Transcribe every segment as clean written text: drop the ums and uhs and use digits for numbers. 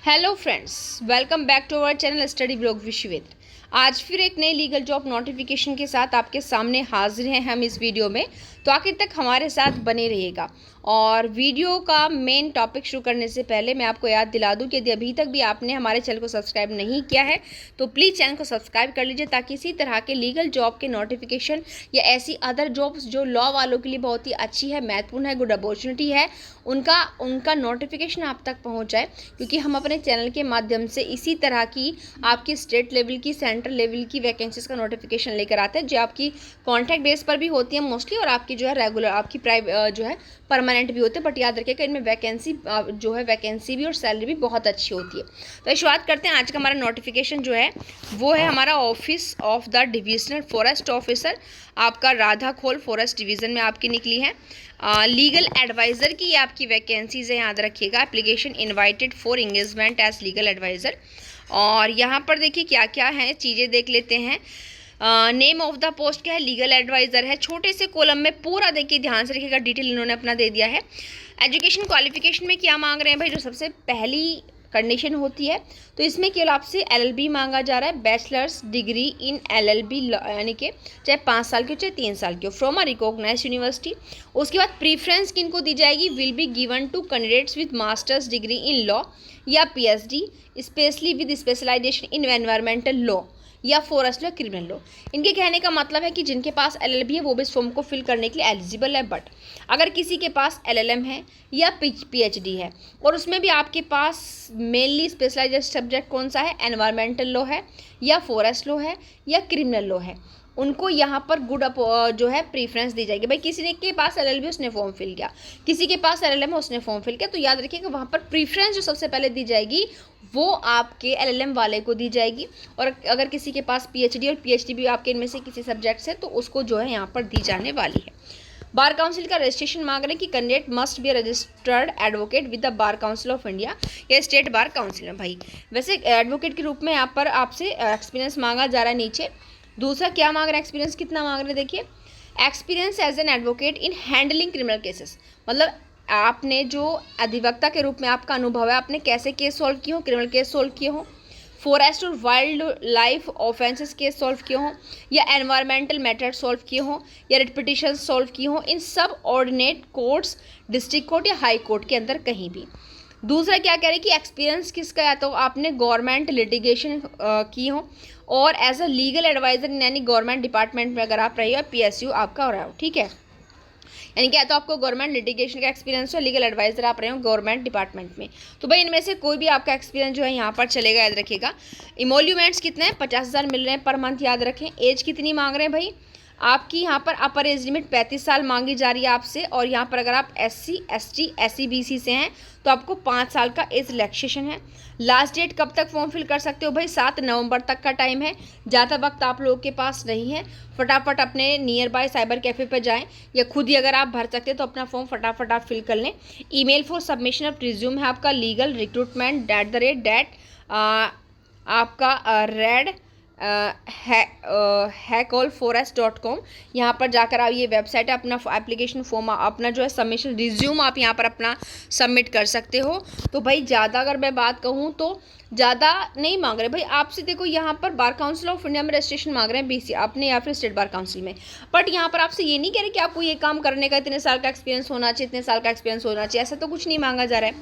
Hello friends, welcome back to our channel study blog with Shivendra. आज फिर एक नई लीगल जॉब नोटिफिकेशन के साथ आपके सामने हाजिर हैं हम इस वीडियो में। तो आखिर तक हमारे साथ बने रहिएगा। और वीडियो का मेन टॉपिक शुरू करने से पहले मैं आपको याद दिला दूं कि यदि अभी तक भी आपने हमारे चैनल को सब्सक्राइब नहीं किया है तो प्लीज़ चैनल को सब्सक्राइब कर लीजिए, ताकि इसी तरह के लीगल जॉब के नोटिफिकेशन या ऐसी अदर जॉब्स जो लॉ वालों के लिए बहुत ही अच्छी है, महत्वपूर्ण है, गुड अपॉर्चुनिटी है, उनका नोटिफिकेशन आप तक पहुंच जाए। क्योंकि हम अपने चैनल के माध्यम से इसी तरह की आपकी स्टेट लेवल की, सेंट्रल लेवल की वैकेंसीज का नोटिफिकेशन लेकर आते हैं, जो आपकी कॉन्ट्रैक्ट बेस पर भी होती है मोस्टली, और आपकी जो है रेगुलर, आपकी जो है परमानेंट भी होते हैं। बट याद रखिएगा इनमें वैकेंसी भी और सैलरी भी बहुत अच्छी होती है। तो शुरुआत करते हैं। आज का हमारा नोटिफिकेशन जो है वो है हमारा office of the divisional forest officer, आपका राधा खोल फॉरेस्ट डिवीज़न में आपकी निकली है। लीगल एडवाइज़र की आपकी वैकेंसीज है, याद रखिएगा। Application invited for engagement as legal adviser. और यहाँ पर देखिए क्या क्या है चीज़ें देख लेते हैं। नेम ऑफ द पोस्ट क्या है, लीगल एडवाइज़र है। छोटे से कॉलम में पूरा देखिए, ध्यान से रखिएगा, डिटेल इन्होंने अपना दे दिया है। एजुकेशन क्वालिफिकेशन में क्या मांग रहे हैं भाई, जो सबसे पहली कंडीशन होती है तो इसमें केवल आपसे LLB मांगा जा रहा है, बैचलर्स डिग्री इन LLB, यानी कि चाहे 5 साल की हो चाहे 3 साल की हो, फ्रॉम अ रिकॉग्नाइज्ड यूनिवर्सिटी। उसके बाद प्रीफ्रेंस किनको दी जाएगी, will be given to candidates with masters degree in law या PhD, specially with specialization in environmental law या फॉरेस्ट लॉ, क्रिमिनल लॉ। इनके कहने का मतलब है कि जिनके पास LLB है वो भी इस फॉर्म को फिल करने के लिए एलिजिबल है। बट अगर किसी के पास LLM है या PhD है और उसमें भी आपके पास मेनली स्पेशलाइज्ड सब्जेक्ट कौन सा है, एनवायरमेंटल लॉ है या फॉरेस्ट लॉ है या क्रिमिनल लॉ है, उनको यहाँ पर गुड जो है प्रीफ्रेंस दी जाएगी। भाई किसी ने के पास LLB उसने फॉर्म फिल किया, किसी के पास LLM है उसने फॉर्म फिल किया, तो याद रखिएगा वहाँ पर प्रीफ्रेंस जो सबसे पहले दी जाएगी वो आपके LLM वाले को दी जाएगी। और अगर किसी के पास PhD और PhD भी आपके इनमें से किसी सब्जेक्ट से, तो उसको जो है यहाँ पर दी जाने वाली है। बार काउंसिल का रजिस्ट्रेशन मांग रहे हैं कि candidate must be registered advocate with the bar council of India या स्टेट बार काउंसिल में। भाई वैसे एडवोकेट के रूप में यहाँ पर आपसे एक्सपीरियंस मांगा जा रहा है नीचे। दूसरा क्या मांग रहे हैं, एक्सपीरियंस कितना मांग रहे हैं, देखिए experience as an advocate in handling criminal cases, मतलब आपने जो अधिवक्ता के रूप में आपका अनुभव है, आपने कैसे केस सॉल्व किए हो, क्रिमिनल केस सॉल्व किए हो, फॉरेस्ट और wild life offences case solve किए हों, या एनवायरमेंटल मैटर्स सॉल्व किए हों, या रिट पिटिशन सॉल्व किए हों इन सब ऑर्डिनेट कोर्ट्स, डिस्ट्रिक्ट कोर्ट या हाई कोर्ट के अंदर कहीं भी। दूसरा क्या कह रहे हैं कि एक्सपीरियंस किसका है, तो आपने गवर्नमेंट लिटिगेशन की हो और एज अ लीगल एडवाइज़र यानी गवर्नमेंट डिपार्टमेंट में अगर आप रही हो, PSU आपका हो रहा हो, ठीक है। यानी क्या तो आपको गवर्नमेंट लिटिगेशन का एक्सपीरियंस हो, लीगल एडवाइजर आप रहे हो गवर्नमेंट डिपार्टमेंट में, तो भाई इनमें से कोई भी आपका एक्सपीरियंस जो है यहाँ पर चलेगा। याद रखिएगा इमोल्यूमेंट्स कितने हैं, 50,000 मिल रहे हैं पर मंथ। याद रखें एज कितनी मांग रहे हैं भाई, आपकी यहाँ पर अपर एज लिमिट 35 साल मांगी जा रही है आपसे। और यहाँ पर अगर आप SC ST SC BC से हैं तो आपको 5 साल का एज रिलैक्सेशन है। लास्ट डेट कब तक फॉर्म फिल कर सकते हो भाई, 7 नवंबर तक का टाइम है। ज़्यादा वक्त आप लोगों के पास नहीं है, फटाफट अपने नियर बाय साइबर कैफ़े पर जाएं, या खुद ही अगर आप भर सकते हैं तो अपना फॉर्म फटाफट आप फिल कर लें। Email for submission of resume है आपका लीगल रिक्रूटमेंट आपका रेड hackallforest.com। यहाँ पर जाकर आप, ये वेबसाइट है, अपना एप्लीकेशन फॉर्म, अपना जो है सबमिशन रिज्यूम आप यहाँ पर अपना सबमिट कर सकते हो। तो भाई ज़्यादा अगर मैं बात कहूँ तो ज़्यादा नहीं मांग रहे भाई आपसे। देखो यहाँ पर बार काउंसिल ऑफ इंडिया में रजिस्ट्रेशन मांग रहे हैं BC आपने या फिर स्टेट बार काउंसिल में, बट यहाँ पर आपसे ये नहीं कह रहे कि आपको ये काम करने का इतने साल का एक्सपीरियंस होना चाहिए, इतने साल का एक्सपीरियंस होना चाहिए, ऐसा तो कुछ नहीं मांगा जा रहा है,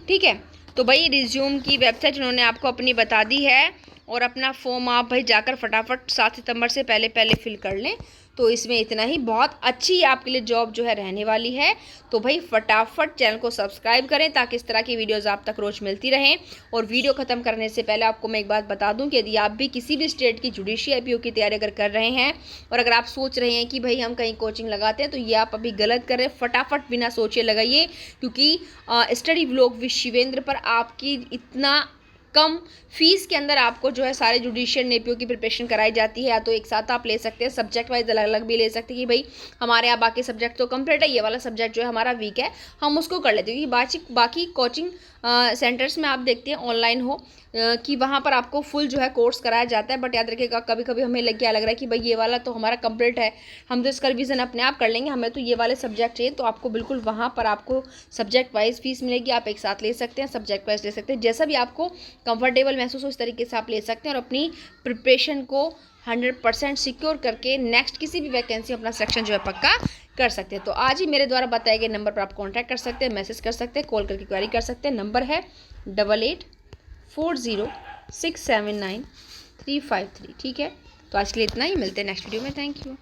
ठीक है। तो भाई रिज्यूम की वेबसाइट उन्होंने आपको अपनी बता दी है, और अपना फॉर्म आप भाई जाकर फटाफट 7 सितंबर से पहले फिल कर लें। तो इसमें इतना ही, बहुत अच्छी आपके लिए जॉब जो है रहने वाली है। तो भाई फटाफट चैनल को सब्सक्राइब करें ताकि इस तरह की वीडियोस आप तक रोज़ मिलती रहें। और वीडियो ख़त्म करने से पहले आपको मैं एक बात बता दूं कि यदि आप भी किसी भी स्टेट की जुडिशियल IPO की तैयारी अगर कर रहे हैं, और अगर आप सोच रहे हैं कि भाई हम कहीं कोचिंग लगाते हैं, तो ये आप अभी गलत कर रहे हैं। फटाफट बिना सोचे लगाइए, क्योंकि स्टडी ब्लॉग विद शिवेंद्र पर आपकी इतना कम फीस के अंदर आपको जो है सारे जुडिशियल NAPO की प्रिपरेशन कराई जाती है। या तो एक साथ आप ले सकते हैं, सब्जेक्ट वाइज अलग अलग भी ले सकते हैं कि भाई हमारे यहाँ बाकी सब्जेक्ट तो कंप्लीट है, ये वाला सब्जेक्ट जो है हमारा वीक है, हम उसको कर लेते हैं, क्योंकि बाकी कोचिंग सेंटर्स में आप देखते हैं ऑनलाइन हो कि वहाँ पर आपको फुल जो है कोर्स कराया जाता है, बट याद रखिएगा कभी कभी हमें क्या लग रहा है कि भाई ये वाला तो हमारा कंप्लीट है, हम तो इसका रिवीजन अपने आप कर लेंगे, हमें तो ये वाले सब्जेक्ट चाहिए, तो आपको बिल्कुल वहाँ पर आपको सब्जेक्ट वाइज फीस मिलेगी। आप एक साथ ले सकते हैं, सब्जेक्ट वाइज ले सकते हैं, जैसा भी आपको कंफर्टेबल महसूस हो इस तरीके से आप ले सकते हैं और अपनी प्रिपरेशन को 100% सिक्योर करके नेक्स्ट किसी भी वैकेंसी अपना सिलेक्शन जो है पक्का कर सकते हैं। तो आज ही मेरे द्वारा बताए गए नंबर पर आप कांटेक्ट कर सकते हैं, मैसेज कर सकते हैं, कॉल करके क्वेरी कर सकते हैं। नंबर है 8840679353। ठीक है, तो आज के लिए इतना ही, मिलते हैं नेक्स्ट वीडियो में। Thank you.